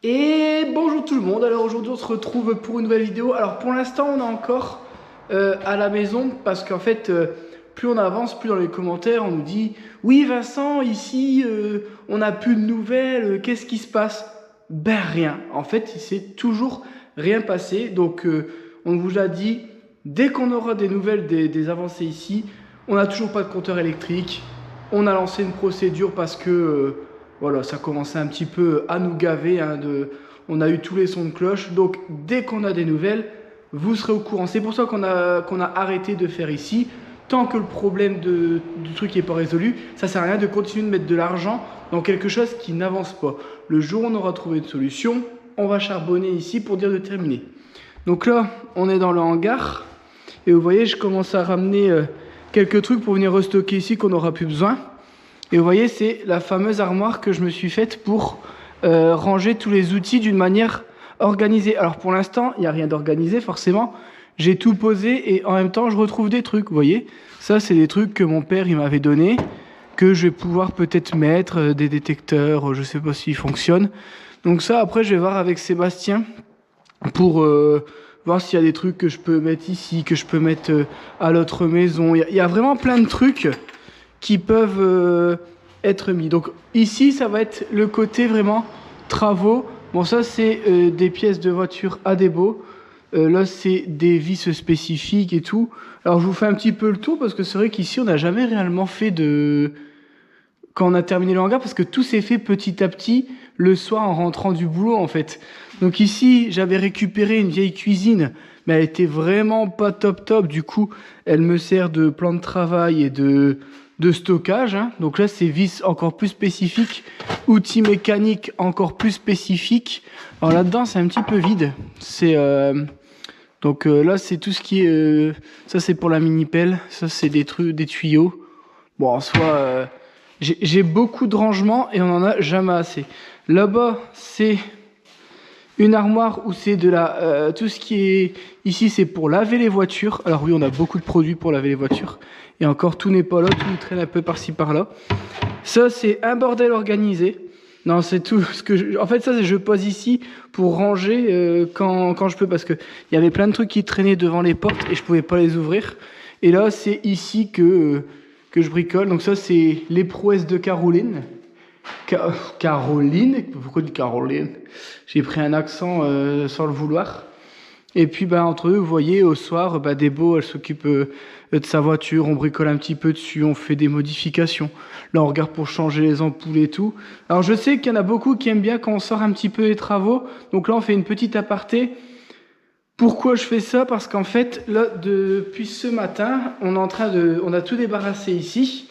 Et bonjour tout le monde, alors aujourd'hui on se retrouve pour une nouvelle vidéo. Alors pour l'instant on est encore à la maison parce qu'en fait plus on avance, plus dans les commentaires on nous dit oui Vincent ici on n'a plus de nouvelles, qu'est-ce qui se passe? Ben rien, en fait il s'est toujours rien passé. Donc on vous a dit dès qu'on aura des nouvelles des avancées ici, on n'a toujours pas de compteur électrique. On a lancé une procédure parce que voilà, ça commençait un petit peu à nous gaver, hein, on a eu tous les sons de cloche. Donc dès qu'on a des nouvelles, vous serez au courant. C'est pour ça qu'on a arrêté de faire ici. Tant que le problème du truc n'est pas résolu, ça sert à rien de continuer de mettre de l'argent dans quelque chose qui n'avance pas. Le jour où on aura trouvé une solution, on va charbonner ici pour dire de terminer. Donc là, on est dans le hangar. Et vous voyez, je commence à ramener quelques trucs pour venir restocker ici qu'on n'aura plus besoin. Et vous voyez, c'est la fameuse armoire que je me suis faite pour ranger tous les outils d'une manière organisée. Alors pour l'instant, il n'y a rien d'organisé forcément. J'ai tout posé et en même temps, je retrouve des trucs. Vous voyez, ça, c'est des trucs que mon père il m'avait donné, que je vais pouvoir peut-être mettre, des détecteurs, je ne sais pas s'ils fonctionnent. Donc ça, après, je vais voir avec Sébastien pour voir s'il y a des trucs que je peux mettre ici, que je peux mettre à l'autre maison. Il y a vraiment plein de trucs qui peuvent être mis. Donc ici, ça va être le côté vraiment travaux. Bon, ça, c'est des pièces de voiture à débo. Là, c'est des vis spécifiques et tout. Alors, je vous fais un petit peu le tour parce que c'est vrai qu'ici, on n'a jamais réellement fait de... Quand on a terminé le hangar, parce que tout s'est fait petit à petit le soir en rentrant du boulot, en fait. Donc ici, j'avais récupéré une vieille cuisine, mais elle était vraiment pas top top. Du coup, elle me sert de plan de travail et de stockage, hein. Donc là, c'est vis encore plus spécifiques, outils mécaniques encore plus spécifiques. Alors là-dedans, c'est un petit peu vide. C'est donc là, c'est tout ce qui est... ça, c'est pour la mini-pelle. Ça, c'est des trucs, des tuyaux. Bon, en soi, j'ai beaucoup de rangements et on en a jamais assez. Là-bas, c'est une armoire où c'est de la... tout ce qui est... Ici, c'est pour laver les voitures. Alors oui, on a beaucoup de produits pour laver les voitures. Et encore, tout n'est pas là, tout traîne un peu par-ci, par-là. Ça, c'est un bordel organisé. Non, c'est tout ce que en fait, ça, je pose ici pour ranger quand je peux, parce qu'il y avait plein de trucs qui traînaient devant les portes et je pouvais pas les ouvrir. Et là, c'est ici que je bricole. Donc ça, c'est les prouesses de Caroline. Caroline? Pourquoi de Caroline? J'ai pris un accent sans le vouloir. Et puis entre eux, vous voyez, au soir, Débo, elle s'occupe de sa voiture, on bricole un petit peu dessus, on fait des modifications. Là, on regarde pour changer les ampoules et tout. Alors, je sais qu'il y en a beaucoup qui aiment bien quand on sort un petit peu les travaux. Donc là, on fait une petite aparté. Pourquoi je fais ça? Parce qu'en fait, là, depuis ce matin, on a tout débarrassé ici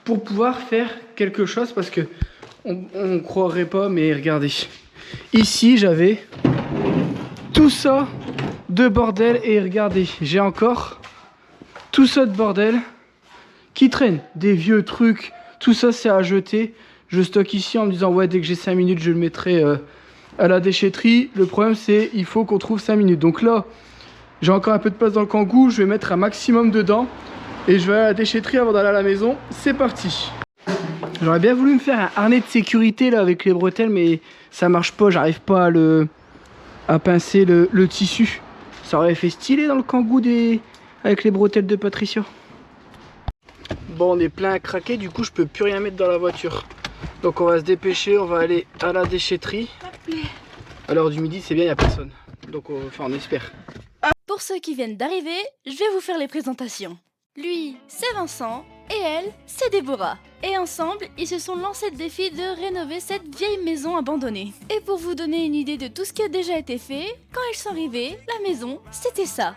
pour pouvoir faire quelque chose, parce que on croirait pas, mais regardez. Ici, j'avais tout ça de bordel et regardez, j'ai encore tout ça de bordel qui traîne, des vieux trucs, tout ça c'est à jeter. Je stocke ici en me disant ouais, dès que j'ai 5 minutes je le mettrai à la déchetterie. Le problème c'est il faut qu'on trouve 5 minutes. Donc là j'ai encore un peu de place dans le kangou, je vais mettre un maximum dedans et je vais à la déchetterie avant d'aller à la maison. C'est parti. J'aurais bien voulu me faire un harnais de sécurité là avec les bretelles, mais ça marche pas, j'arrive pas à pincer le tissu. Ça aurait fait stylé dans le kangou avec les bretelles de Patricia. Bon, on est plein à craquer, du coup je peux plus rien mettre dans la voiture. Donc on va se dépêcher, on va aller à la déchetterie. À l'heure du midi, c'est bien, il n'y a personne. Donc on espère. Pour ceux qui viennent d'arriver, je vais vous faire les présentations. Lui, c'est Vincent, et elle, c'est Déborah. Et ensemble, ils se sont lancés le défi de rénover cette vieille maison abandonnée. Et pour vous donner une idée de tout ce qui a déjà été fait, quand ils sont arrivés, la maison, c'était ça.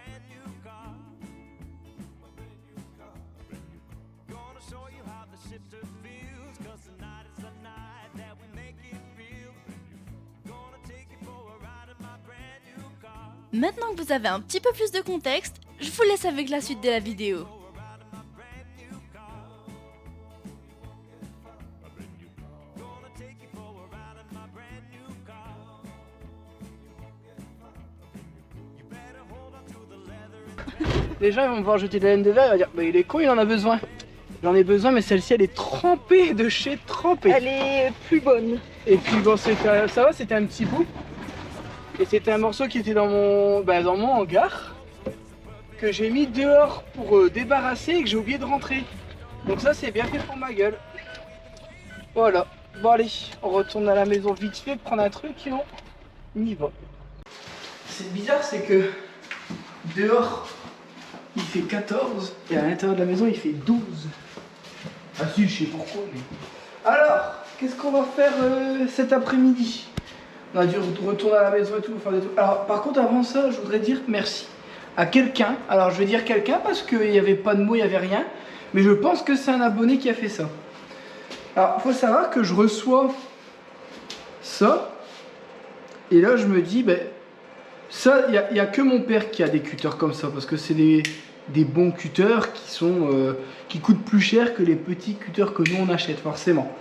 Maintenant que vous avez un petit peu plus de contexte, je vous laisse avec la suite de la vidéo. Les gens ils vont me voir jeter de la laine de verre, ils vont dire bah il est con, il en a besoin. J'en ai besoin, mais celle-ci, elle est trempée de chez trempée. Elle est plus bonne. Et puis bon, ça va, c'était un petit bout. Et c'était un morceau qui était dans mon hangar, que j'ai mis dehors pour débarrasser et que j'ai oublié de rentrer. Donc ça, c'est bien fait pour ma gueule. Voilà. Bon allez, on retourne à la maison vite fait, prendre un truc et on y va. C'est bizarre, c'est que dehors, il fait 14 et à l'intérieur de la maison, il fait 12. Ah si, je sais pourquoi, mais... Alors, qu'est-ce qu'on va faire cet après-midi? On a dû retourner à la maison et tout, faire des trucs. Alors, par contre, avant ça, je voudrais dire merci à quelqu'un. Alors, je vais dire quelqu'un parce qu'il n'y avait pas de mots, il n'y avait rien. Mais je pense que c'est un abonné qui a fait ça. Alors, il faut savoir que je reçois ça. Et là, je me dis, ben, ça, il n'y a que mon père qui a des cutters comme ça. Parce que c'est des bons cutters qui coûtent plus cher que les petits cutters que nous, on achète, forcément.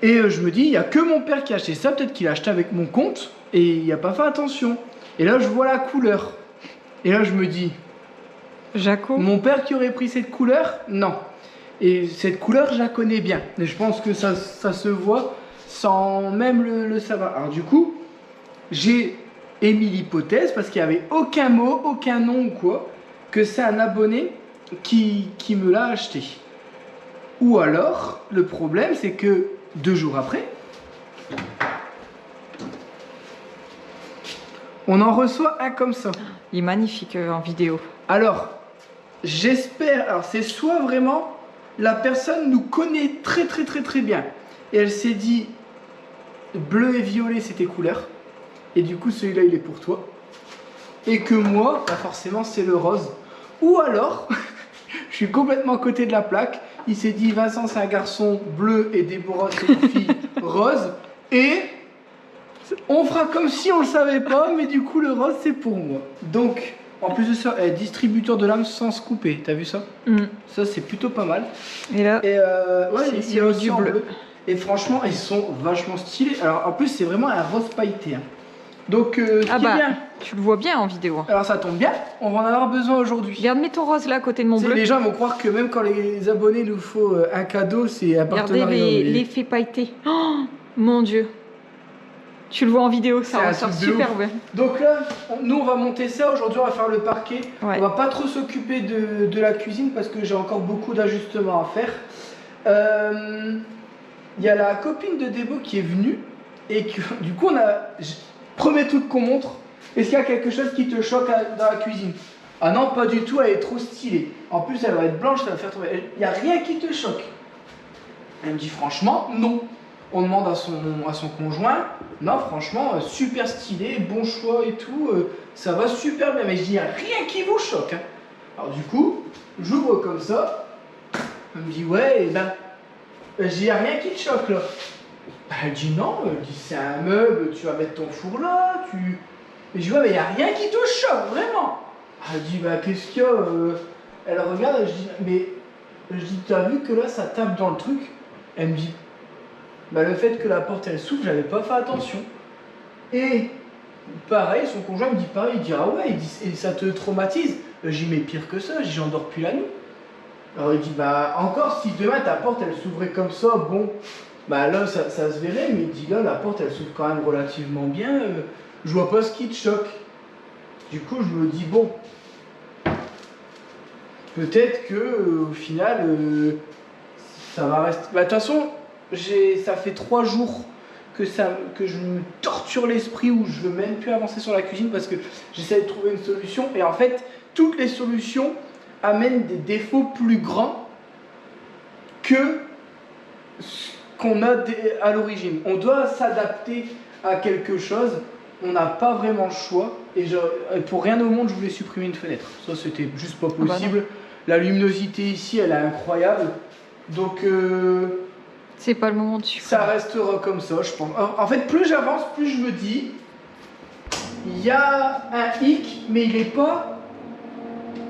Et je me dis, il n'y a que mon père qui a acheté ça. Peut-être qu'il a acheté avec mon compte et il n'a pas fait attention. Et là, je vois la couleur. Et là, je me dis... Jaco. Mon père qui aurait pris cette couleur? Non. Et cette couleur, je la connais bien. Et je pense que ça se voit sans même le savoir. Alors du coup, j'ai émis l'hypothèse, parce qu'il n'y avait aucun mot, aucun nom ou quoi, que c'est un abonné qui me l'a acheté. Ou alors, le problème, c'est que 2 jours après, on en reçoit un comme ça. Il est magnifique en vidéo. Alors, j'espère... Alors, c'est soit vraiment... La personne nous connaît très très très très bien. Et elle s'est dit, bleu et violet, c'est tes couleurs. Et du coup, celui-là, il est pour toi. Et que moi, bah forcément, c'est le rose. Ou alors, je suis complètement à côté de la plaque. Il s'est dit, Vincent, c'est un garçon bleu et Déborah, c'est une fille rose. Et on fera comme si on ne le savait pas, mais du coup, le rose, c'est pour moi. Donc... En plus de ça, distributeur de lames sans se couper, t'as vu ça? Ça c'est plutôt pas mal. Et là, ouais, il y a aussi du bleu. Et franchement, ils sont vachement stylés. Alors en plus, c'est vraiment un rose pailleté. Hein. Donc, ah bah, bien. Tu le vois bien en vidéo. Alors ça tombe bien, on va en avoir besoin aujourd'hui. Regarde, mets ton rose là à côté de mon bleu. Les gens vont croire que même quand les abonnés nous font un cadeau, c'est un partenariat. Regardez l'effet pailleté. Oh mon dieu. Tu le vois en vidéo, ça ressort super bien. Donc là, nous on va monter ça. Aujourd'hui, on va faire le parquet. Ouais. On va pas trop s'occuper de la cuisine parce que j'ai encore beaucoup d'ajustements à faire. Il y a la copine de Débo qui est venue et que du coup, premier truc qu'on montre. Est-ce qu'il y a quelque chose qui te choque dans la cuisine? Ah non, pas du tout. Elle est trop stylée. En plus, elle va être blanche, ça va faire tomber. Il n'y a rien qui te choque. Elle me dit franchement, non. On demande à son conjoint, non franchement, super stylé, bon choix et tout, ça va super bien, mais je dis, il n'y a rien qui vous choque. Hein. Alors du coup, j'ouvre comme ça, elle me dit, ouais, et ben, je dis, il n'y a rien qui te choque là. Elle dit non, elle dit, c'est un meuble, tu vas mettre ton four là, Et je dis, ouais, mais il n'y a rien qui te choque, vraiment. Elle dit, bah qu'est-ce qu'il y a Elle regarde, je dis, mais, je dis, t'as vu que là, ça tape dans le truc? Elle me dit, bah, le fait que la porte elle s'ouvre, j'avais pas fait attention. Et pareil, son conjoint me dit pareil, il dit ah ouais, il dit, et ça te traumatise? J'ai dit mais pire que ça, j'endors plus la nuit. Alors il dit bah encore si demain ta porte elle s'ouvrait comme ça, bon, bah là ça se verrait, mais il dit là la porte elle s'ouvre quand même relativement bien, je vois pas ce qui te choque. Du coup je me dis bon, peut-être que au final ça va rester. Bah de toute façon, ça fait 3 jours que je me torture l'esprit où je veux même plus avancer sur la cuisine parce que j'essaie de trouver une solution et en fait toutes les solutions amènent des défauts plus grands que ce qu'on a à l'origine. On doit s'adapter à quelque chose, on n'a pas vraiment le choix et pour rien au monde je voulais supprimer une fenêtre. Ça c'était juste pas possible. La luminosité ici elle est incroyable donc c'est pas le moment de supprimer. Ça restera comme ça, je pense. En fait, plus j'avance, plus je me dis, il y a un hic, mais il n'est pas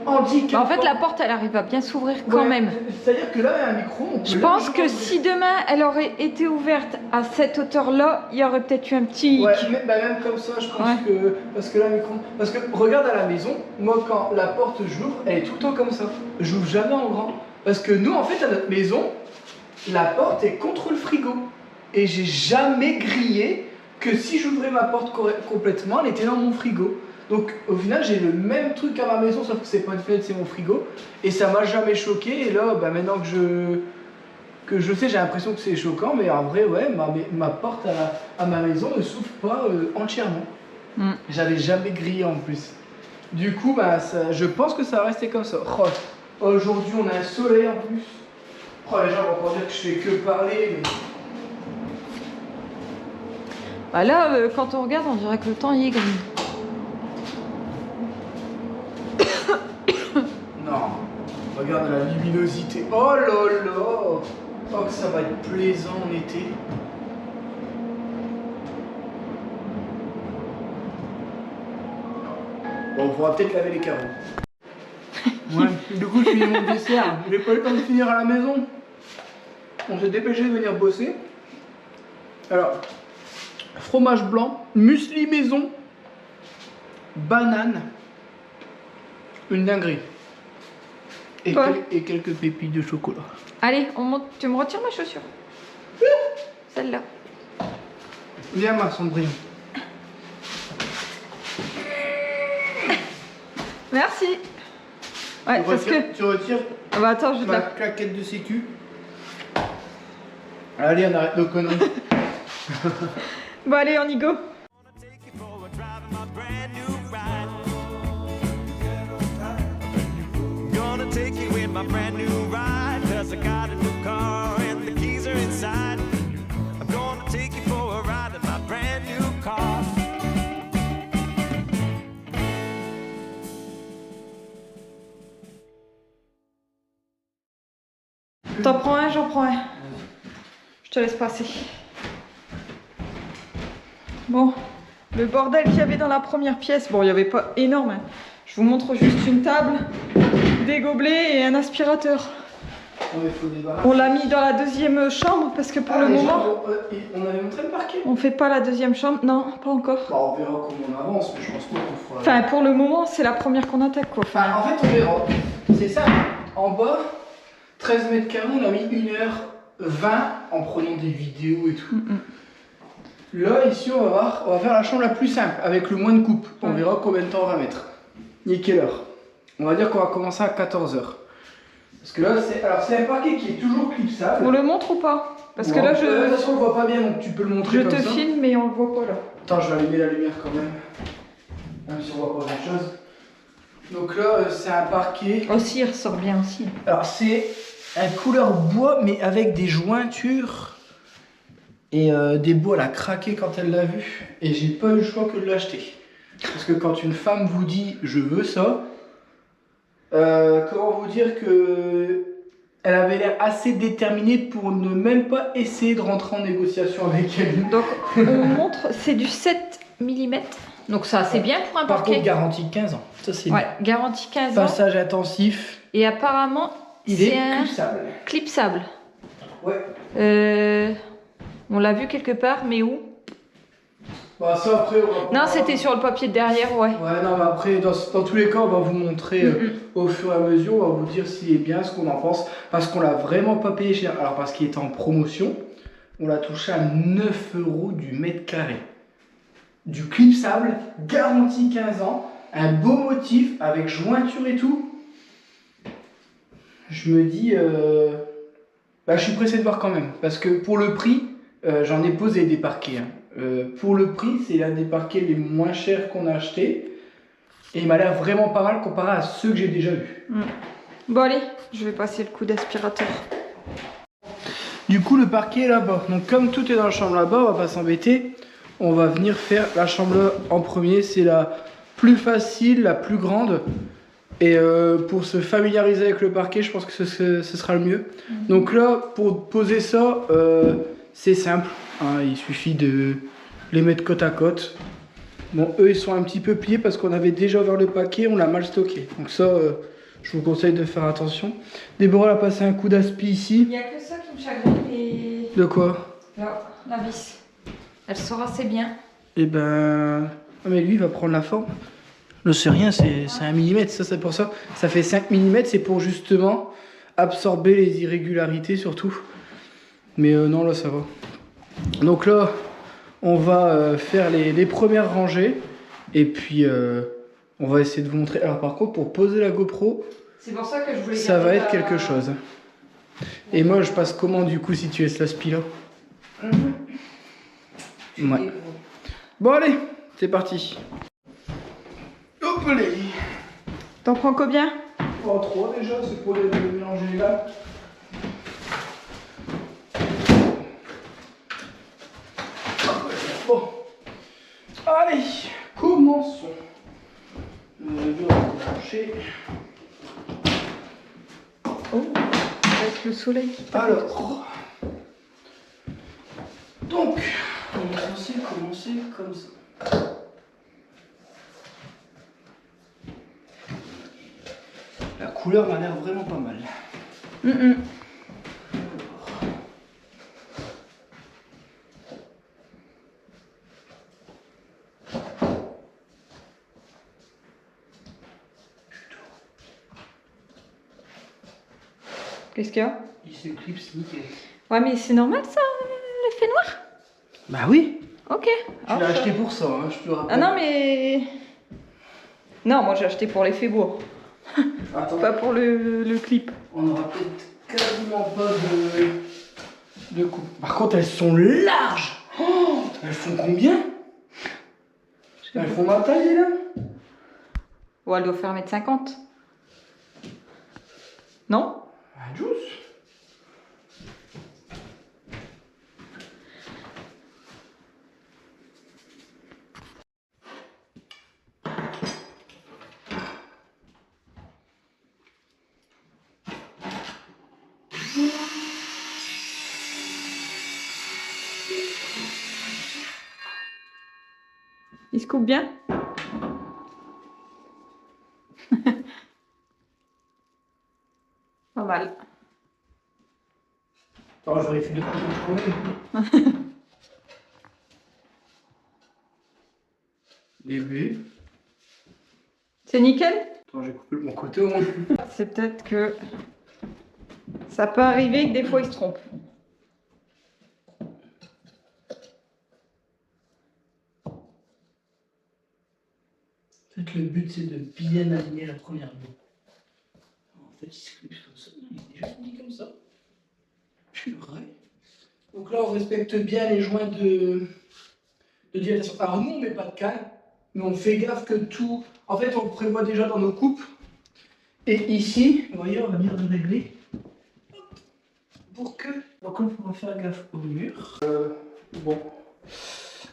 handicapant. En fait, la porte, elle arrive à bien s'ouvrir quand même. C'est-à-dire que là, il y a un micro. Je pense que si demain, elle aurait été ouverte à cette hauteur-là, il y aurait peut-être eu un petit hic. Ouais, même comme ça, je pense que... Parce que là, micro... Parce que regarde à la maison, moi, quand la porte j'ouvre, elle est tout le temps comme ça. J'ouvre jamais en grand. Parce que nous, en fait, à notre maison, la porte est contre le frigo. Et j'ai jamais grillé que si j'ouvrais ma porte complètement, elle était dans mon frigo. Donc au final, j'ai le même truc à ma maison, sauf que c'est pas une fenêtre, c'est mon frigo. Et ça m'a jamais choqué. Et là, bah, maintenant que je sais, j'ai l'impression que c'est choquant. Mais en vrai, ouais, ma porte à ma maison ne s'ouvre pas entièrement. J'avais jamais grillé en plus. Du coup, bah, je pense que ça va rester comme ça. Oh, aujourd'hui, on a un soleil en plus. Oh, les gens vont pas dire que je fais que parler. Mais... Bah là, quand on regarde, on dirait que le temps y est gris. Non, regarde la luminosité. Oh là là. Oh, que ça va être plaisant en été. Bon, on pourra peut-être laver les carreaux. Ouais, du coup, je finis mon dessert. J'ai pas eu le temps de finir à la maison. On s'est dépêché de venir bosser. Alors, fromage blanc, muesli maison, banane, une dinguerie. Et, Ouais. et quelques pépites de chocolat. Allez, on monte. Tu me retires ma chaussure? Celle-là. Viens, ma Sandrine. Merci. Ouais, parce que... Tu retires Ah bah attends, je vais te ma la... claquette de sécu. Allez, on arrête nos conneries. Bon allez, on y go. Gonna take you in my brand new ride, 'cause I got a new car and the keys are inside. I'm gonna take you for a ride in my brand new car. T'en prends un, j'en prends un. Je te laisse passer. Bon, le bordel qu'il y avait dans la première pièce, bon, il n'y avait pas énorme. Hein. Je vous montre juste une table, des gobelets et un aspirateur. Ouais, faut débarrasser. On l'a mis dans la deuxième chambre parce que pour le les moment, gens, on avait montré le parquet. on fait pas la deuxième chambre. Non, pas encore. Bah, on verra comment on avance, mais je pense pas qu'on fera. Enfin, pour le moment, c'est la première qu'on attaque, quoi. Enfin, en fait, on verra. C'est ça. En bas, 13 mètres carrés, on a mis 1h20 en prenant des vidéos et tout. Là, ici, on va faire la chambre la plus simple, avec le moins de coupe. On verra combien de temps on va mettre. Et quelle heure. On va dire qu'on va commencer à 14h. Parce que là, c'est un parquet qui est toujours clipsable. On le montre ou pas? Parce que Ouais, là, de toute façon, on le voit pas bien, donc tu peux le montrer je comme te ça. filme, mais on le voit pas là. Attends, je vais allumer la lumière quand même. Même si on voit pas grand chose. Donc là, c'est un parquet. Aussi, il ressort bien aussi. Alors, c'est un couleur bois, mais avec des jointures. Et des bois, elle a craqué quand elle l'a vu. Et j'ai pas eu le choix que de l'acheter. Parce que quand une femme vous dit je veux ça, comment vous dire que elle avait l'air assez déterminée pour ne même pas essayer de rentrer en négociation avec elle. Donc, on montre, c'est du 7 mm. Donc, ça, c'est bien pour un Par parquet. contre, garantie 15 ans. Ça, c'est Ouais, garantie 15 ans. passage intensif. Et apparemment, Il c'est est un clipsable. clipsable. Ouais. On l'a vu quelque part, mais où? Bah, ça, après, on va Non, c'était sur le papier de derrière, ouais. Ouais, non, mais après, dans tous les cas, on va vous montrer au fur et à mesure, on va vous dire s'il est bien, ce qu'on en pense, parce qu'on l'a vraiment pas payé cher. Alors, parce qu'il était en promotion, on l'a touché à 9 € du mètre carré. Du clipsable, garantie 15 ans, un beau motif avec jointure et tout. Je me dis, bah, je suis pressé de voir quand même, parce que pour le prix, j'en ai posé des parquets. Hein. Pour le prix, c'est l'un des parquets les moins chers qu'on a acheté. Et il m'a l'air vraiment pas mal comparé à ceux que j'ai déjà vus. Bon, allez, je vais passer le coup d'aspirateur. Du coup, le parquet est là-bas. Donc, comme tout est dans la chambre là-bas, on va pas s'embêter. On va venir faire la chambre là en premier. C'est la plus facile, la plus grande. Et pour se familiariser avec le parquet, je pense que ce sera le mieux. Donc là, pour poser ça, c'est simple. Hein, il suffit de les mettre côte à côte. Bon, eux, ils sont un petit peu pliés parce qu'on avait déjà ouvert le paquet, on l'a mal stocké. Donc ça, je vous conseille de faire attention. Déborah a passé un coup d'aspi ici. Il n'y a que ça qui me chagrine et... De quoi? Là, la vis. Elle sort assez bien. Eh ben... Ah, mais lui, il va prendre la forme. Là, c'est rien, c'est 1 mm. Ça, c'est pour ça. Ça fait 5 mm, c'est pour justement absorber les irrégularités surtout. Mais non, là ça va. Donc là, on va faire les premières rangées. Et puis, on va essayer de vous montrer. Alors par contre, pour poser la GoPro, C'est pour ça que je voulais ça va garder être quelque chose. Et moi, je passe comment du coup si tu laisses la spi là? Ouais. Bon allez, c'est parti. Hop là. T'en prends combien? Oh, 3 déjà, c'est pour les mélanger là. Bon. Allez, commençons. On va bien brancher. Oh, avec le soleil qui tape. Alors. Donc, on va commencer comme ça. La couleur m'a l'air vraiment pas mal. Qu'est-ce qu'il y a? Il s'éclipse nickel. Ouais, mais c'est normal ça, l'effet noir? Bah oui. Ok. Tu l'as acheté pour ça, hein, je te le rappelle. Ah non, mais. Non, moi j'ai acheté pour l'effet beau. Attends, Pas pour le clip. on aura peut-être quasiment pas de coupe. Par contre, elles sont larges. Oh, elles font combien? Elles font ma taille là. Ouais, elle doit faire 1m50. Non? Ah, Juice. Il se coupe bien? Pas mal. Alors, je vérifie de couper. Les B. C'est nickel? Attends, j'ai coupé de mon côté au moins. C'est peut-être que ça peut arriver que des fois il se trompe. En fait, le but c'est de bien aligner la première boue. En fait, il se clipse comme ça. Il est déjà fini comme ça. Purée. Donc là, on respecte bien les joints de dilatation. Alors, nous, on met pas de cale, mais on fait gaffe que tout. En fait, on le prévoit déjà dans nos coupes. Et ici, vous voyez, on va venir de régler. Hop. Pour que. Donc là, il faudra faire gaffe au mur. Bon.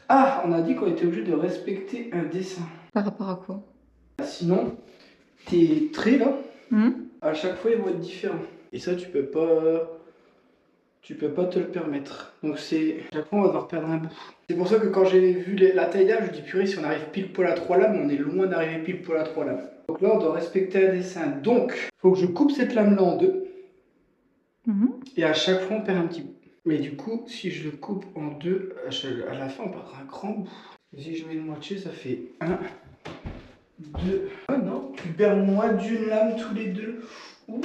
Ah, on a dit qu'on était obligé de respecter un dessin. Par rapport à quoi? Sinon, tes traits là, à chaque fois ils vont être différents. Et ça, tu peux pas te le permettre. Donc c'est, chaque fois on va devoir perdre un bout. C'est pour ça que quand j'ai vu la taille d'âge, je dis purée, si on arrive pile poil à 3 lames, on est loin d'arriver pile poil à 3 lames. Donc là, on doit respecter un dessin. Donc, il faut que je coupe cette lame là en deux. Et à chaque fois, on perd un petit bout. Mais du coup, si je le coupe en deux, à la fin, on perdra un grand bout. Si je mets une moitié, ça fait 1, 2. Oh non, tu perds moins d'une lame tous les deux. Ouh.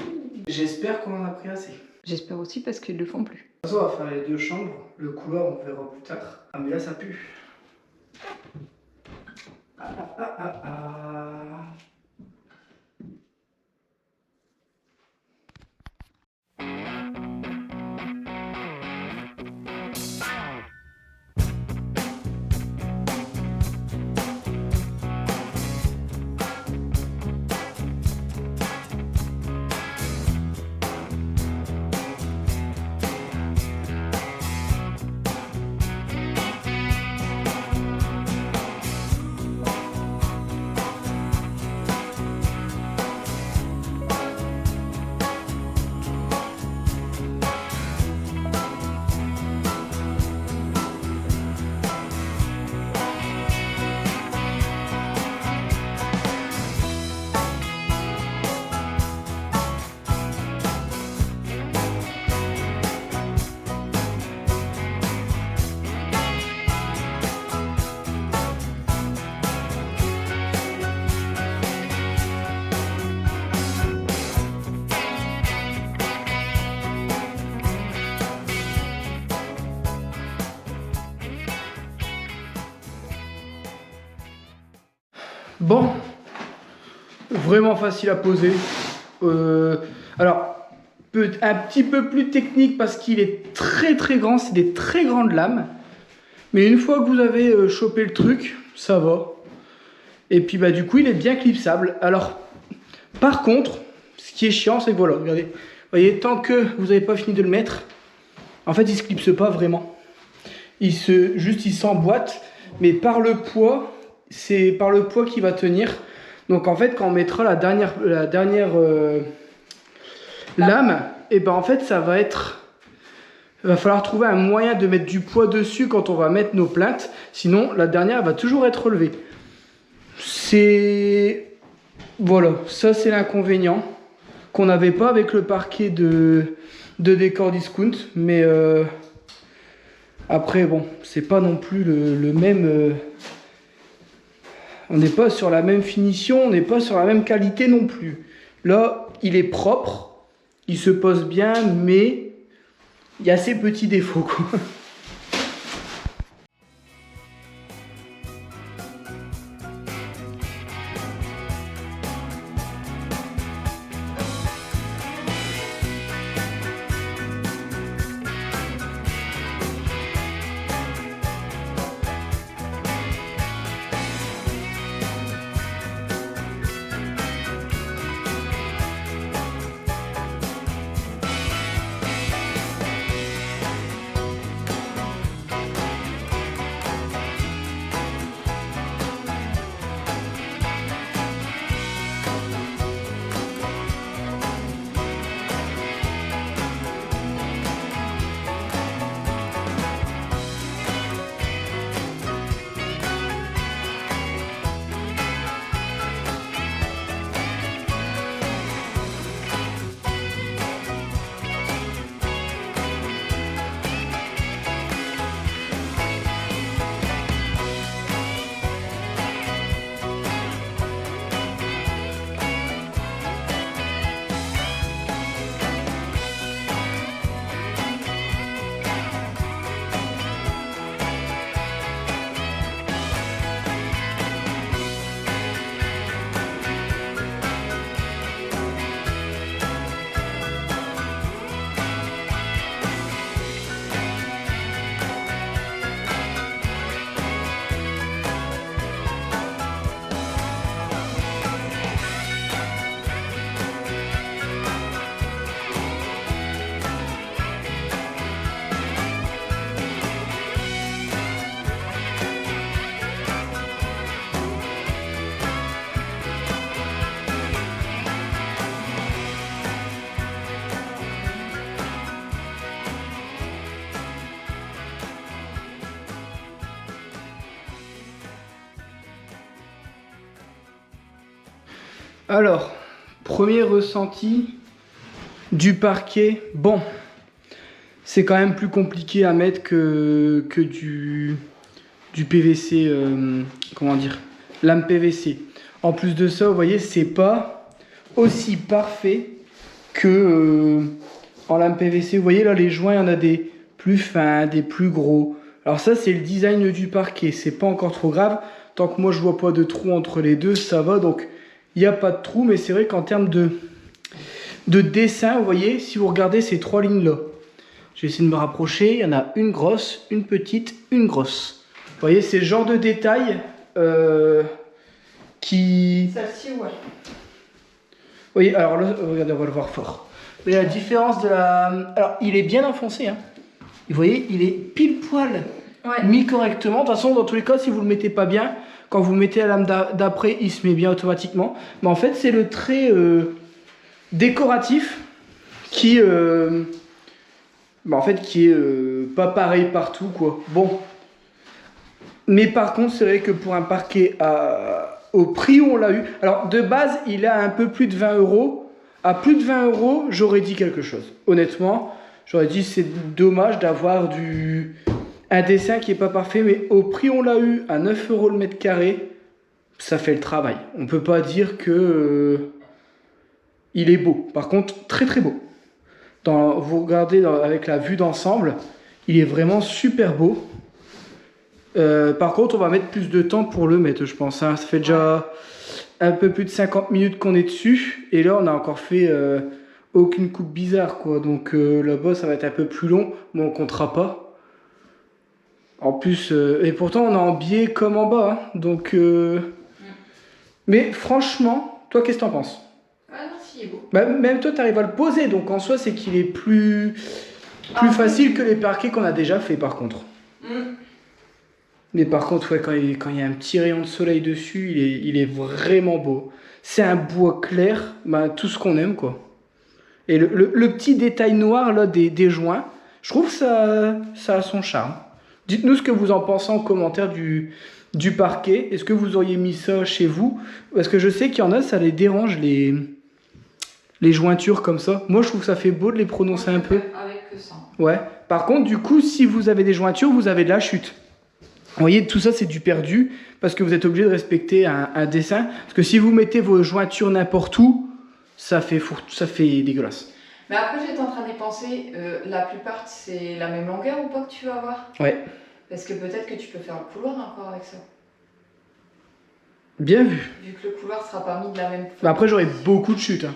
J'espère qu'on en a pris assez. J'espère aussi parce qu'ils le font plus. De toute façon, on va faire les deux chambres. Le couloir, on verra plus tard. Ah, mais là, ça pue. Ah. Bon, vraiment facile à poser. Alors, un petit peu plus technique parce qu'il est très très grand, c'est des très grandes lames. Mais une fois que vous avez chopé le truc, ça va. Et puis bah du coup, il est bien clipsable. Alors, par contre, ce qui est chiant, c'est que voilà, regardez. Vous voyez, tant que vous n'avez pas fini de le mettre, en fait, il se clipse pas vraiment. Il s'emboîte, mais par le poids, c'est par le poids qu'il va tenir. Donc en fait, quand on mettra la dernière lame, et ben en fait, ça va être... Il va falloir trouver un moyen de mettre du poids dessus quand on va mettre nos plaintes. Sinon, la dernière va toujours être relevée. Voilà, ça c'est l'inconvénient qu'on n'avait pas avec le parquet de décor discount. Mais après, bon, c'est pas non plus le même... on n'est pas sur la même finition, on n'est pas sur la même qualité non plus. Là, il est propre, il se pose bien, mais il y a ces petits défauts, quoi. Alors, premier ressenti du parquet. Bon, c'est quand même plus compliqué à mettre que du PVC, comment dire, lame PVC. En plus de ça, vous voyez, c'est pas aussi parfait que en lame PVC. Vous voyez là, les joints, il y en a des plus fins, des plus gros. Alors ça, c'est le design du parquet. C'est pas encore trop grave. Tant que moi, je vois pas de trou entre les deux, ça va. Donc, il n'y a pas de trou, mais c'est vrai qu'en termes de dessin, vous voyez, si vous regardez ces trois lignes-là, j'ai essayé de me rapprocher, il y en a une grosse, une petite, une grosse. Vous voyez, c'est le genre de détail qui... Celle-ci, ouais. Vous voyez, alors là, regardez, on va le voir fort. Vous voyez la différence de la... Alors, il est bien enfoncé, hein. Vous voyez, il est pile poil mis correctement. De toute façon, dans tous les cas, si vous le mettez pas bien... Quand vous mettez la lame d'après, il se met bien automatiquement. Mais en fait, c'est le trait décoratif qui, qui est pas pareil partout, quoi. Bon. Mais par contre, c'est vrai que pour un parquet au prix où on l'a eu... Alors, de base, il est à un peu plus de 20 €. À plus de 20 €, j'aurais dit quelque chose. Honnêtement, j'aurais dit c'est dommage d'avoir un dessin qui n'est pas parfait, mais au prix on l'a eu, à 9 € le mètre carré, ça fait le travail. On ne peut pas dire que il est beau. Par contre, très très beau. Vous regardez avec la vue d'ensemble, il est vraiment super beau. Par contre, on va mettre plus de temps pour le mettre, je pense. Hein. Ça fait déjà un peu plus de 50 minutes qu'on est dessus. Et là, on a encore fait aucune coupe bizarre, quoi. Donc là-bas, ça va être un peu plus long. Mais on comptera pas. En plus, et pourtant, on est en biais comme en bas. Hein. Donc, mais franchement, toi, qu'est-ce que t'en penses? Ah non, si, il est beau. Bah, même toi, tu arrives à le poser. Donc en soi, c'est qu'il est plus facile que les parquets qu'on a déjà fait, par contre. Mais par contre, ouais, quand il y a un petit rayon de soleil dessus, il est vraiment beau. C'est un bois clair, bah, tout ce qu'on aime, quoi. Et le petit détail noir là, des joints, je trouve que ça a son charme. Dites-nous ce que vous en pensez en commentaire du parquet. Est-ce que vous auriez mis ça chez vous? Parce que je sais qu'il y en a, ça les dérange, les jointures comme ça. Moi, je trouve que ça fait beau de les prononcer un peu. Avec que ça. Ouais. Par contre, du coup, si vous avez des jointures, vous avez de la chute. Vous voyez, tout ça, c'est du perdu parce que vous êtes obligé de respecter un dessin. Parce que si vous mettez vos jointures n'importe où, ça fait dégueulasse. Mais après, j'étais en train d'y penser. La plupart, c'est la même longueur ou pas que tu vas avoir? Ouais. Parce que peut-être que tu peux faire le couloir encore avec ça. Bien vu. Vu que le couloir sera pas mis de la même Bah après, j'aurais beaucoup de chutes. Hein.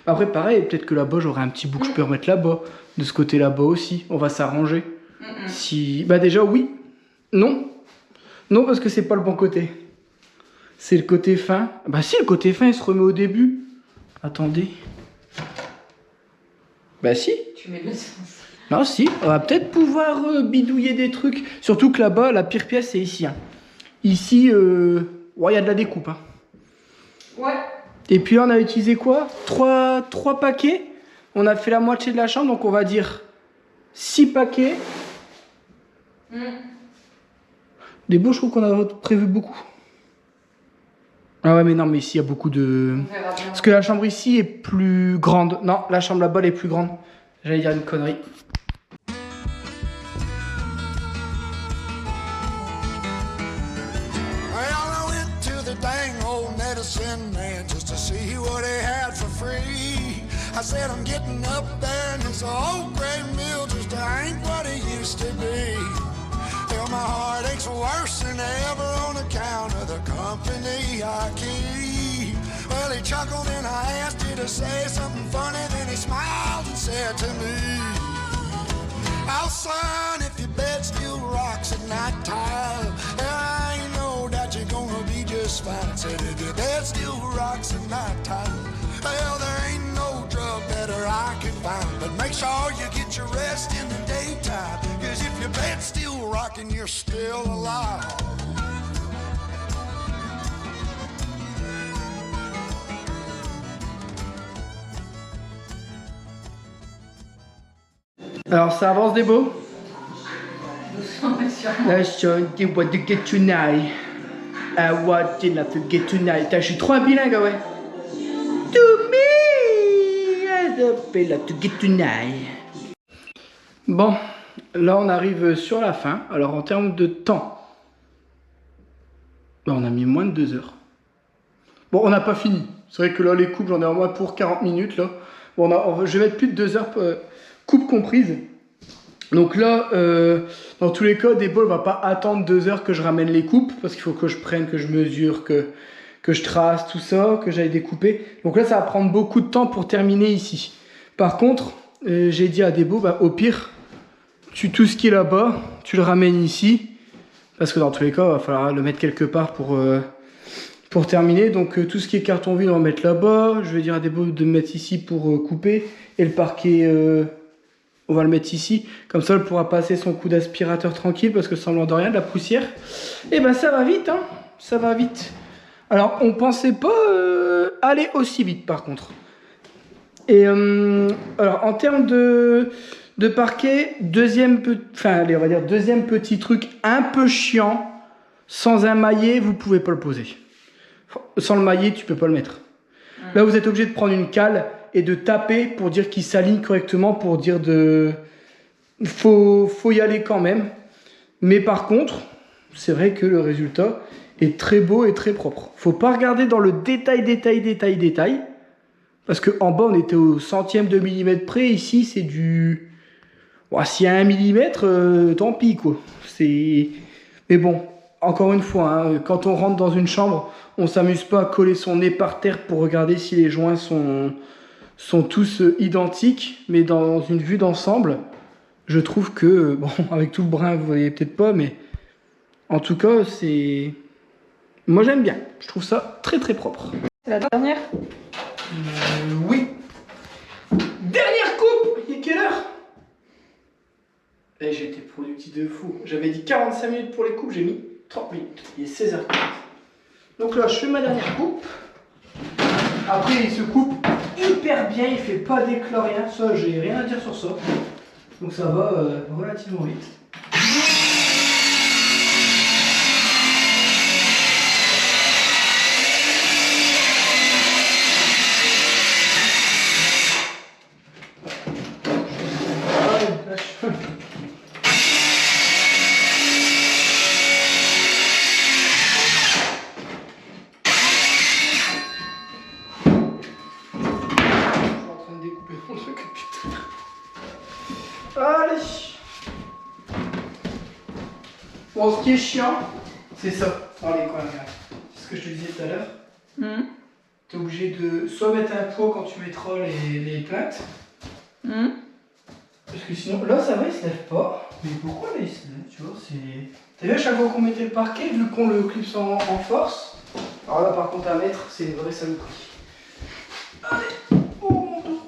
Après, pareil, peut-être que là-bas, j'aurai un petit bout que je peux remettre là-bas. De ce côté là-bas aussi. On va s'arranger. Si... Bah déjà, oui. Non. Non, parce que c'est pas le bon côté. C'est le côté fin. Bah si, le côté fin, il se remet au début. Attendez. Bah si. Tu mets le sens. Non, si. On va peut-être pouvoir bidouiller des trucs. Surtout que là-bas, la pire pièce, c'est ici. Hein. Ici, ouais, y a de la découpe. Hein. Ouais. Et puis là, on a utilisé quoi? 3 paquets. On a fait la moitié de la chambre, donc on va dire 6 paquets. Des beaux, je trouve qu'on a prévu beaucoup. Ah ouais, mais non, mais ici, il y a beaucoup de... Parce que la chambre ici est plus grande. Non, la chambre là-bas, elle est plus grande. J'allais dire une connerie. Well, I went to the dang old medicine man just to see what he had for free. I said, I'm getting up there and it's an old gray mill, just ain't what it used to be. Well, my heart aches worse than ever on account of the company I keep. Well, he chuckled and I asked you to say something funny, then he smiled and said to me, oh, son, if your bed still rocks at night time, I know that you're gonna be just fine. Said if your bed still rocks at night time, well, there ain't no drug better I can find. But make sure you get your rest in the daytime, 'cause if your bed's still rocking, you're still alive. Alors, ça avance des beaux. Doucement, mais sûrement. Là, je what to get tonight. I want to get tonight. Je suis trop un bilingue, ouais. To me, to get tonight. Bon, là, on arrive sur la fin. Alors, en termes de temps, là, on a mis moins de 2 heures. Bon, on n'a pas fini. C'est vrai que là, les coupes, j'en ai au moins pour 40 minutes, là. Bon, je vais mettre plus de 2 heures, coupe comprise. Donc là, dans tous les cas, Debo ne va pas attendre 2 heures que je ramène les coupes, parce qu'il faut que je prenne, que je mesure, que je trace tout ça, que j'aille découper. Donc là, ça va prendre beaucoup de temps pour terminer ici. Par contre, j'ai dit à Debo, bah, au pire, tout ce qui est là-bas, tu le ramènes ici, parce que dans tous les cas, il va falloir le mettre quelque part pour terminer. Donc tout ce qui est carton vide, on va mettre là-bas. Je vais dire à Debo de me mettre ici pour couper. Et le parquet... on va le mettre ici, comme ça elle pourra passer son coup d'aspirateur tranquille, parce que semblant de rien, de la poussière, et ben ça va vite, hein, ça va vite. Alors on pensait pas aller aussi vite par contre. Et alors en termes de parquet, deuxième petit truc un peu chiant, sans un maillet, vous pouvez pas le poser. Sans le maillet, tu peux pas le mettre. Là vous êtes obligé de prendre une cale et de taper pour dire qu'il s'aligne correctement, pour dire faut y aller quand même. Mais par contre, c'est vrai que le résultat est très beau et très propre. Faut pas regarder dans le détail, parce qu'en bas on était au centième de millimètre près. Ici c'est du... S'il y a 1 millimètre, tant pis quoi. Mais bon, encore une fois, hein, quand on rentre dans une chambre, on s'amuse pas à coller son nez par terre pour regarder si les joints sont tous identiques, mais dans une vue d'ensemble, je trouve que, bon, avec tout le brin, vous voyez peut-être pas, mais en tout cas, c'est... Moi, j'aime bien. Je trouve ça très très propre. C'est la dernière? Oui. Dernière coupe. Il est quelle heure? Et j'ai été productif de fou. J'avais dit 45 minutes pour les coupes, j'ai mis 30 minutes. Il est 16h15. Donc là, je fais ma dernière coupe. Après, il se coupe hyper bien, il fait pas d'éclat, rien. Ça, j'ai rien à dire sur ça. Donc ça va relativement vite. Allez. Bon, ce qui est chiant, c'est ça. Allez, quoi, regarde. C'est ce que je te disais tout à l'heure. T'es obligé de soit mettre un pot quand tu mettras les plaintes. Parce que sinon, là ça va, il se lève pas. Mais pourquoi là il se lève, tu vois, c'est... T'as vu à chaque fois qu'on mettait le parquet, vu qu'on le clipse en force. Alors là par contre à mettre, c'est une vraie saloperie. Allez. Oh mon dos.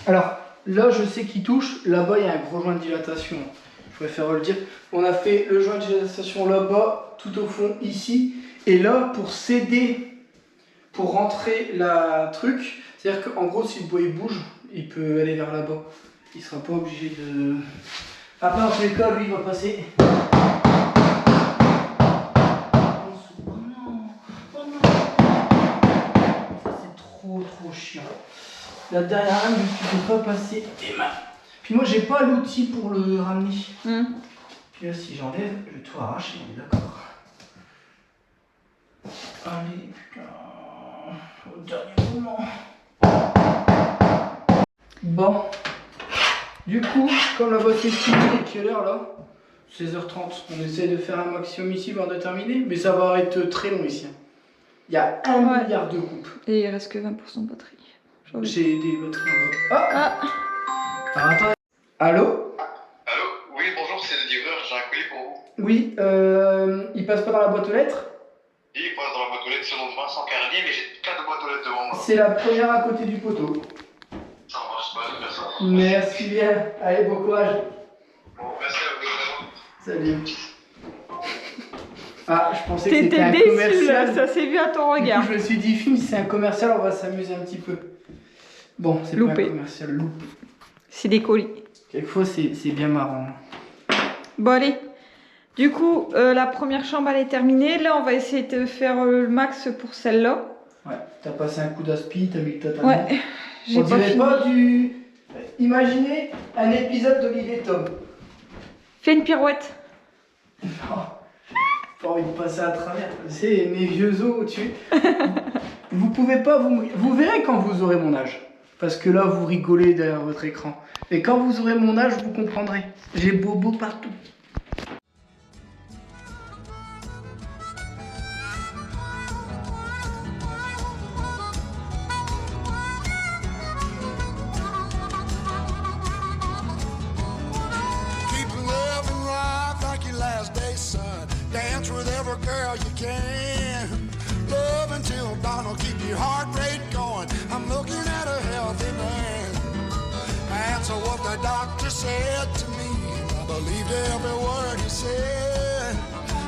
Alors, là, je sais qu'il touche. Là-bas, il y a un gros joint de dilatation. Je préfère le dire. On a fait le joint de dilatation là-bas, tout au fond, ici. Et là, pour s'aider, pour rentrer la truc, c'est-à-dire qu'en gros, si le bois il bouge, il peut aller vers là-bas. Il sera pas obligé de... Après, en tous les cas, lui, il va passer... Oh non, oh non. Ça, c'est trop chiant. La dernière lame, tu peux pas passer tes mains. Puis moi, j'ai pas l'outil pour le ramener. Puis là, si j'enlève, je vais tout arracher, d'accord. Allez, putain. Au dernier moment. Bon. Du coup, comme la boîte est finie, et quelle heure là? 16h30. On essaie de faire un maximum ici avant de terminer, mais ça va être très long ici. Il y a 1 milliard de coupes. Et il reste que 20% de batterie. J'ai des batteries en bas. Ah. Alors, attends. Allô? Allô? Oui, bonjour, c'est le livreur, j'ai un colis pour vous. Oui, il passe pas dans la boîte aux lettres? Oui, il passe dans la boîte aux lettres selon Vincent Carlier, mais j'ai 4 boîtes aux lettres devant moi. C'est la première à côté du poteau. Ça marche pas, de faire ça. Merci bien. Allez, bon courage. Bon, merci à vous. Salut. Ah, je pensais que c'était T'étais un déçu commercial. là, ça s'est vu à ton Du regard. coup, je me suis dit, film, c'est un commercial, on va s'amuser un petit peu. Bon, c'est pas un commercial, loupé. C'est des colis. Quelquefois, c'est bien marrant. Bon, allez. Du coup, la première chambre, elle est terminée. Là, on va essayer de faire le max pour celle-là. Ouais, t'as passé un coup d'aspi, t'as mis le tatami. Ouais, j'ai On pas dirait fini. pas du... Imaginez un épisode d'Olivier Tom. Fais une pirouette. Non, pas envie de passer à travers. C'est mes vieux os, tu... Vous pouvez pas... Vous verrez quand vous aurez mon âge. Parce que là, vous rigolez derrière votre écran. Et quand vous aurez mon âge, vous comprendrez. J'ai bobo partout. Keep loving life like your last day, son. Dance with every girl you can. Love until dawn will keep your heart rate going. I'm looking at a healthy man. That's what the doctor said to me. I believed every word he said.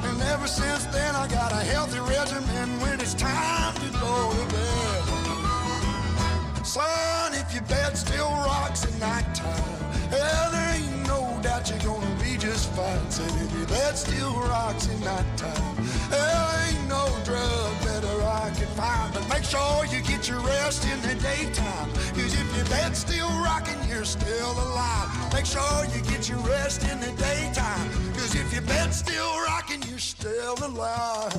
And ever since then I got a healthy regimen when it's time to go to bed. Son, if your bed still rocks at nighttime, well, there ain't no doubt you're gonna be just fine. Said if your bed still rocks at nighttime, there ain't no drug better I can find. But make sure you get your rest in the daytime, 'cause if your bed's still rocking, you're still alive. Make sure you get your rest in the daytime, If your bed's still rocking, you're still alive.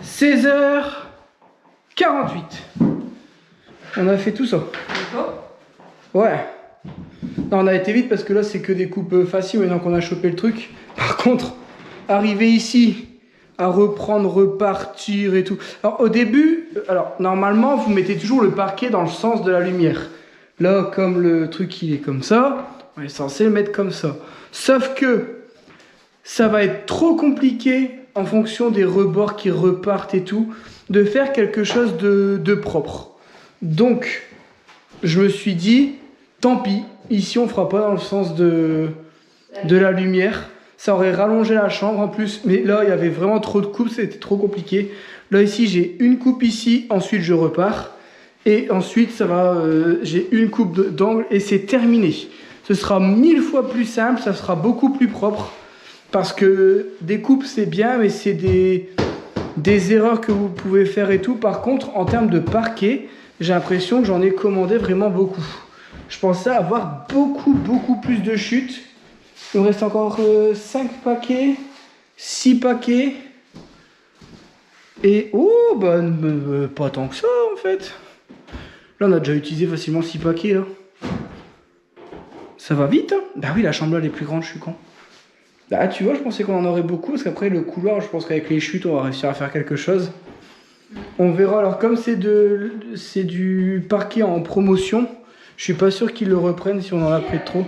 16h48. On a fait tout ça. Ouais. Non, on a été vite parce que là c'est que des coupes faciles maintenant qu'on a chopé le truc. Par contre, arriver ici à reprendre, repartir et tout. Alors au début, normalement vous mettez toujours le parquet dans le sens de la lumière. Là, comme le truc il est comme ça, on est censé le mettre comme ça. Sauf que ça va être trop compliqué en fonction des rebords qui repartent et tout, de faire quelque chose de propre. Donc, je me suis dit, tant pis, ici on fera pas dans le sens de la lumière. Ça aurait rallongé la chambre en plus, mais là il y avait vraiment trop de coupes, c'était trop compliqué. Là ici j'ai une coupe ici, ensuite je repars. Et ensuite ça va, j'ai une coupe d'angle et c'est terminé. Ce sera 1000 fois plus simple, ça sera beaucoup plus propre. Parce que des coupes c'est bien, mais c'est des erreurs que vous pouvez faire et tout. Par contre, en termes de parquet, j'ai l'impression que j'en ai commandé vraiment beaucoup. Je pensais avoir beaucoup plus de chutes. Il me reste encore 5 paquets, 6 paquets. Et oh, bah pas tant que ça en fait. Là on a déjà utilisé facilement 6 paquets là. Ça va vite hein. Bah oui, la chambre là elle est plus grande, je suis con. Bah tu vois, je pensais qu'on en aurait beaucoup, parce qu'après le couloir, je pense qu'avec les chutes, on va réussir à faire quelque chose. On verra, alors comme c'est du parquet en promotion, je suis pas sûr qu'ils le reprennent si on en a pris trop.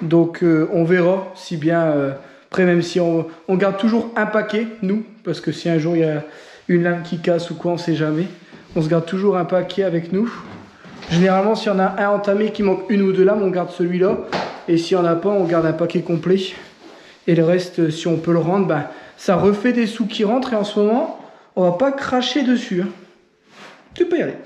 Donc on verra si bien, après même si on garde toujours un paquet, nous, parce que si un jour il y a une lame qui casse ou quoi, on sait jamais. On se garde toujours un paquet avec nous. Généralement, s'il y en a un entamé qui manque une ou deux lames, on garde celui-là. Et s'il n'y en a pas, on garde un paquet complet. Et le reste, si on peut le rendre, ben, ça refait des sous qui rentrent. Et en ce moment, on va pas cracher dessus. Hein. Tu peux y aller.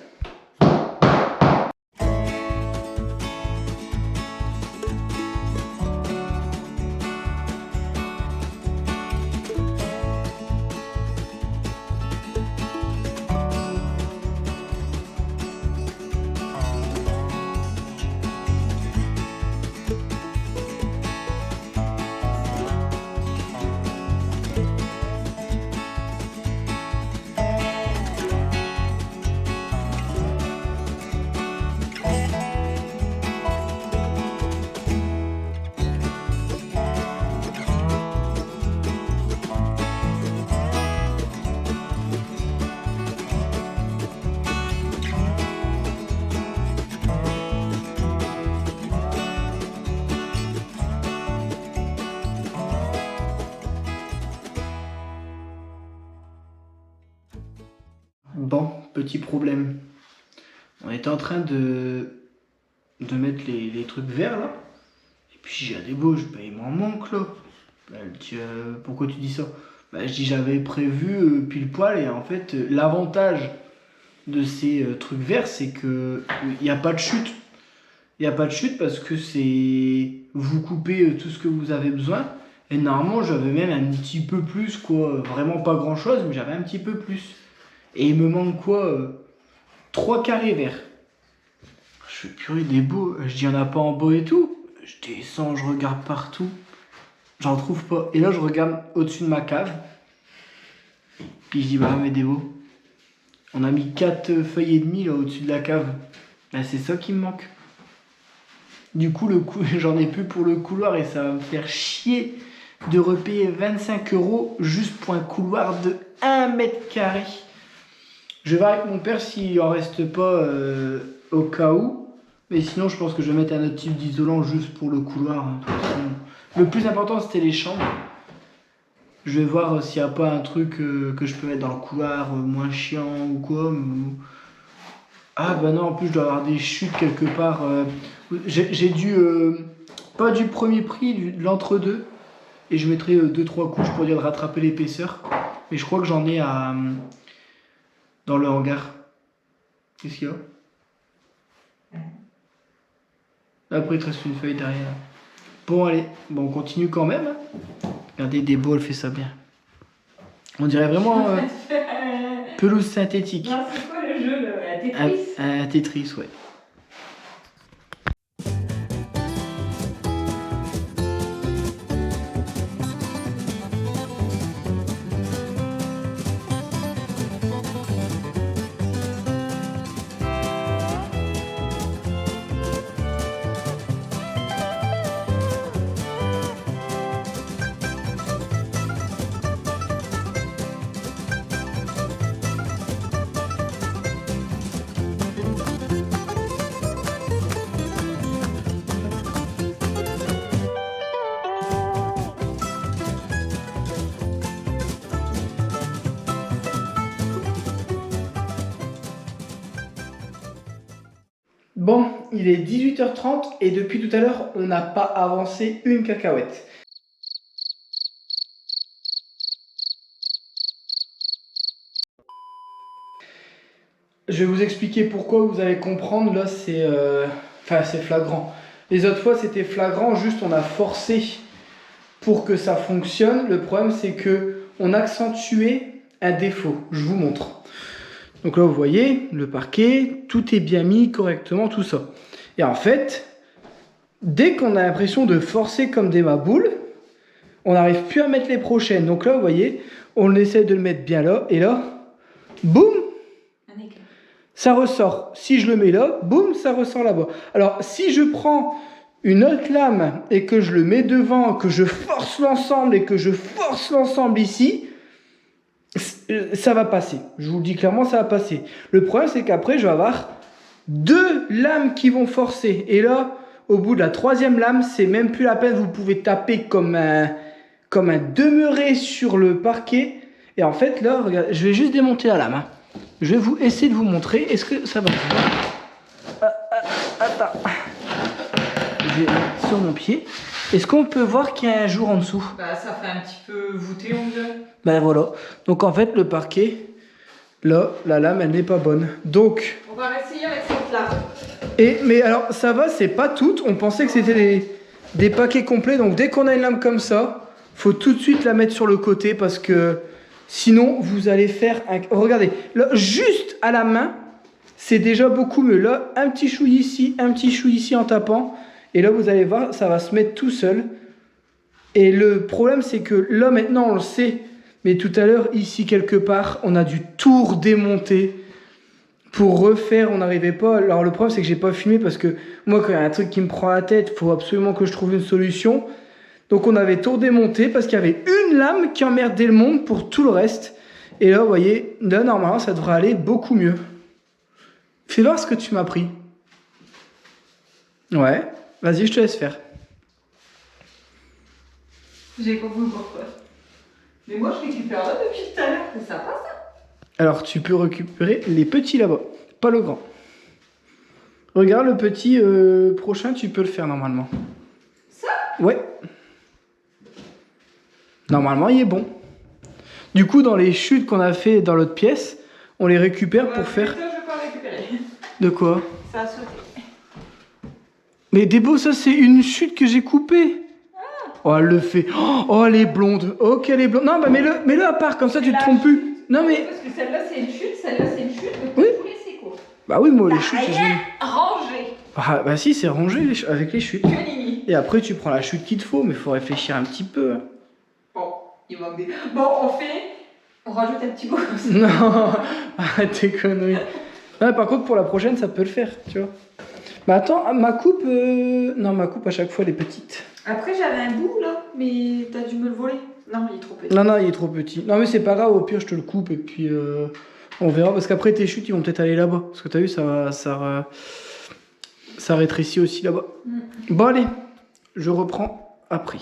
Bon, petit problème. On était en train de mettre les trucs verts là. Et puis j'ai des beaux, il m'en manque là. Elle dit pourquoi tu dis ça? Je dis j'avais prévu pile poil et en fait l'avantage de ces trucs verts c'est que il n'y a pas de chute. Il n'y a pas de chute parce que c'est vous coupez tout ce que vous avez besoin. Et normalement j'avais même un petit peu plus quoi, vraiment pas grand chose mais j'avais un petit peu plus. Et il me manque quoi 3 carrés verts. Je fais purée des beaux. Je dis, il n'y en a pas en bas et tout. Je descends, je regarde partout. J'en trouve pas. Et là, je regarde au-dessus de ma cave. Puis je dis, bah, mais des beaux. On a mis 4 feuilles et demie là au-dessus de la cave. Là, c'est ça qui me manque. Du coup, j'en ai plus pour le couloir et ça va me faire chier de repayer 25 € juste pour un couloir de 1 mètre carré. Je vais voir avec mon père s'il en reste pas au cas où. Mais sinon, je pense que je vais mettre un autre type d'isolant juste pour le couloir. Hein. Le plus important, c'était les chambres. Je vais voir s'il n'y a pas un truc que je peux mettre dans le couloir moins chiant ou quoi. Ah bah non, en plus, je dois avoir des chutes quelque part. J'ai dû... pas du premier prix, de l'entre-deux. Et je mettrai 2-3 couches pour dire de rattraper l'épaisseur. Mais je crois que j'en ai à... dans le hangar. Qu'est-ce qu'il y a? Après il te reste une feuille derrière. Bon allez, bon on continue quand même. Regardez, Débo elle fait ça bien. On dirait vraiment pelouse synthétique. Non, c'est quoi le jeu, la Tetris? Un Tetris, ouais. Bon, il est 18h30 et depuis tout à l'heure, on n'a pas avancé une cacahuète. Je vais vous expliquer pourquoi, vous allez comprendre. Là, c'est flagrant. Les autres fois, c'était flagrant, juste on a forcé pour que ça fonctionne. Le problème, c'est que on accentuait un défaut. Je vous montre. Donc là, vous voyez, le parquet, tout est bien mis correctement, tout ça. Et en fait, dès qu'on a l'impression de forcer comme des maboules, on n'arrive plus à mettre les prochaines. Donc là, vous voyez, on essaie de le mettre bien là, et là, boum, ça ressort. Si je le mets là, boum, ça ressort là-bas. Alors, si je prends une autre lame et que je le mets devant, que je force l'ensemble et que je force l'ensemble ici, ça va passer. Je vous le dis clairement, ça va passer. Le problème, c'est qu'après, je vais avoir deux lames qui vont forcer. Et là, au bout de la troisième lame, c'est même plus la peine. Vous pouvez taper comme un demeuré sur le parquet. Et en fait, là, regardez, je vais juste démonter la lame. Hein. Je vais essayer de vous montrer. Est-ce que ça va? Attends. Je vais mettre sur mon pied. Est-ce qu'on peut voir qu'il y a un jour en dessous? Bah, ça fait un petit peu voûté, on dirait. Ben voilà. Donc en fait, le parquet, là, la lame, elle n'est pas bonne. Donc. On va essayer avec cette lame. Mais alors, ça va, c'est pas toutes. On pensait que c'était des paquets complets. Donc dès qu'on a une lame comme ça, faut tout de suite la mettre sur le côté parce que sinon, vous allez faire un. Regardez, là, juste à la main, c'est déjà beaucoup mieux. Là, un petit chouille ici en tapant. Et là, vous allez voir, ça va se mettre tout seul. Et le problème, c'est que là, maintenant, on le sait. Mais tout à l'heure, ici, quelque part, on a dû tout redémonter pour refaire. On n'arrivait pas. Alors, le problème, c'est que j'ai pas filmé parce que moi, quand il y a un truc qui me prend la tête, il faut absolument que je trouve une solution. Donc, on avait tout redémonté parce qu'il y avait une lame qui emmerdait le monde pour tout le reste. Et là, vous voyez, là, normalement, ça devrait aller beaucoup mieux. Fais voir ce que tu m'as pris. Ouais. Vas-y, je te laisse faire. J'ai compris pourquoi. Mais moi, je récupère là depuis tout à l'heure. C'est sympa, ça. Alors, tu peux récupérer les petits là-bas, pas le grand. Regarde, le petit prochain, tu peux le faire normalement. Ça? Ouais. Normalement, il est bon. Du coup, dans les chutes qu'on a fait dans l'autre pièce, on les récupère pour faire... Ça, je peux pas récupérer. De quoi? Ça a sauté. Mais Débo, ça c'est une chute que j'ai coupée. Oh, elle le fait. Oh, elle est blonde. Ok, elle est blonde. Non, bah mets-le à part, comme ça tu te trompes plus. Non, mais. Parce que celle-là c'est une chute, celle-là c'est une chute. Donc oui. tout laisser quoi. Bah oui, moi les chutes, j'ai. Rangé. Ah, bah si, c'est rangé avec les chutes. Que nini. Et après, tu prends la chute qu'il te faut, mais faut réfléchir un petit peu. Bon, il manque des. Bon, on rajoute un petit bout. Non, arrête tes conneries. Non, par contre, pour la prochaine, ça peut le faire, tu vois. Bah attends, ma coupe. Non, ma coupe à chaque fois elle est petite. Après, j'avais un bout là, mais t'as dû me le voler. Non, il est trop petit. Non, il est trop petit. Non, mais c'est pas grave, au pire, je te le coupe et puis on verra. Parce qu'après, tes chutes, ils vont peut-être aller là-bas. Parce que t'as vu, ça rétrécit aussi là-bas. Bon, allez, je reprends après.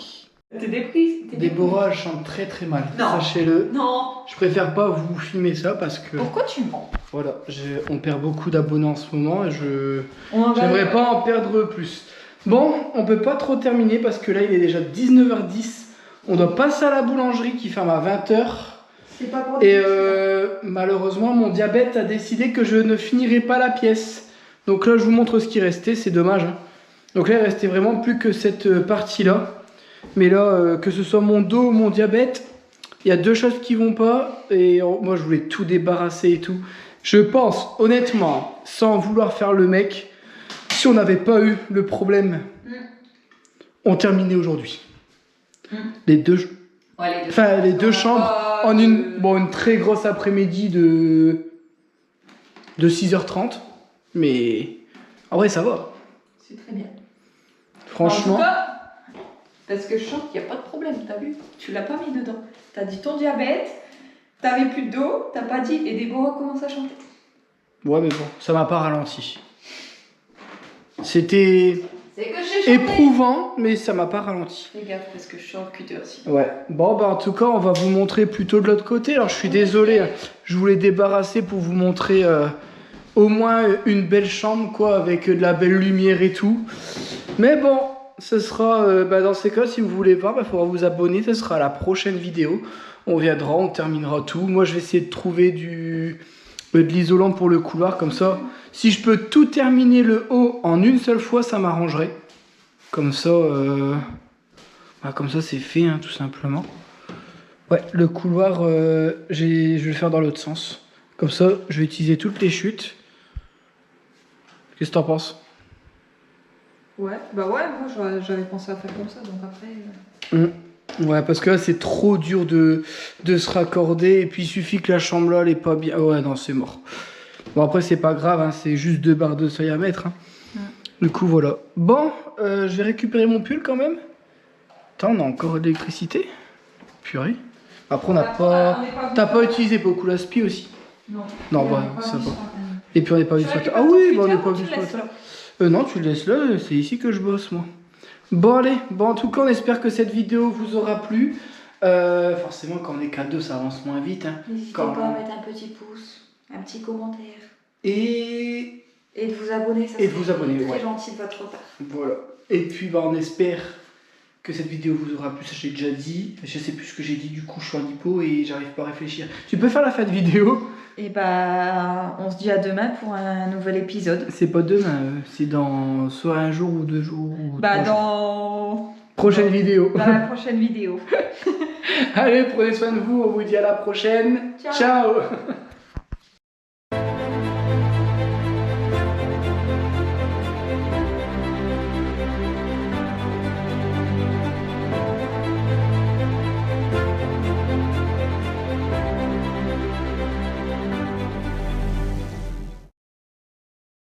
T'es déprise. Déborah, elle chante très très mal. Non. Sachez-le. Non. Je préfère pas vous filmer ça parce que. Pourquoi tu mens? Voilà, on perd beaucoup d'abonnés en ce moment et j'aimerais pas en perdre plus. Bon, on peut pas trop terminer parce que là il est déjà 19h10. On doit passer à la boulangerie qui ferme à 20h. C'est pas pour Et malheureusement, mon diabète a décidé que je ne finirai pas la pièce. Donc là, je vous montre ce qui restait, c'est dommage. Hein. Donc là, il restait vraiment plus que cette partie-là. Mais là, que ce soit mon dos ou mon diabète, Il y a deux choses qui vont pas et moi je voulais tout débarrasser et tout. Je pense honnêtement, sans vouloir faire le mec, si on n'avait pas eu le problème, on terminait aujourd'hui. Les deux, Ouais, les deux chambres en une très grosse après-midi de 6h30. Mais en vrai ça va. C'est très bien. Franchement. En tout cas, parce que je sens qu'il n'y a pas de problème, t'as vu? Tu l'as pas mis dedans. T'as dit ton diabète, t'avais plus d'eau, t'as pas dit et Déborah commence à chanter. Ouais mais bon, ça m'a pas ralenti. C'était C'est que j'ai chanté. éprouvant, mais ça m'a pas ralenti. Fais gaffe parce que je chante cutter aussi. Ouais. Bon bah en tout cas on va vous montrer plutôt de l'autre côté. Alors je suis désolé, hein. Je voulais débarrasser pour vous montrer au moins une belle chambre quoi, avec de la belle lumière et tout. Mais bon, ce sera dans ces cas si vous voulez pas, il faudra vous abonner, ce sera la prochaine vidéo. On viendra, on terminera tout. Moi je vais essayer de trouver de l'isolant pour le couloir, comme ça. Si je peux tout terminer le haut en une seule fois, ça m'arrangerait. Comme ça, c'est fait, hein, tout simplement. Ouais, le couloir, je vais le faire dans l'autre sens. Comme ça, je vais utiliser toutes les chutes. Qu'est-ce que t'en penses? Ouais, bah ouais, moi j'avais pensé à faire comme ça, donc après... Ouais, parce que là, c'est trop dur de se raccorder. Et puis, il suffit que la chambre là, elle est pas bien. Ouais, non, c'est mort. Bon, après, c'est pas grave, hein, c'est juste 2 barres de seuil à mettre. Hein. Du coup, voilà. Bon, je vais récupérer mon pull quand même. Attends, on a encore de l'électricité. Purée. Après, on n'a pas... T'as pas utilisé beaucoup l'aspi aussi? Non. Non, bah, ça va. Et puis, on n'est pas venu ce matin. Ah oui, bah, on n'est pas venu ce matin. Non, tu le laisses là, c'est ici que je bosse, moi. Bon, allez. Bon, en tout cas, on espère que cette vidéo vous aura plu. Forcément, quand on est qu'à 2, ça avance moins vite. Hein. N'hésitez pas à mettre un petit pouce, un petit commentaire. Et de vous abonner, ça Et de vous abonner, très ouais. gentil de votre part. Voilà. Et puis, bah, on espère que cette vidéo vous aura plu. Ça, j'ai déjà dit. Je sais plus ce que j'ai dit, du coup, je suis en hypo et j'arrive pas à réfléchir. Tu peux faire la fin de vidéo? Et bah, on se dit à demain pour un nouvel épisode. C'est pas demain, c'est dans soit un jour ou 2 jours. Ou Bah, 3 jours. dans Prochaine vidéo. la prochaine vidéo. Allez, prenez soin de vous. On vous dit à la prochaine. Ciao. Ciao.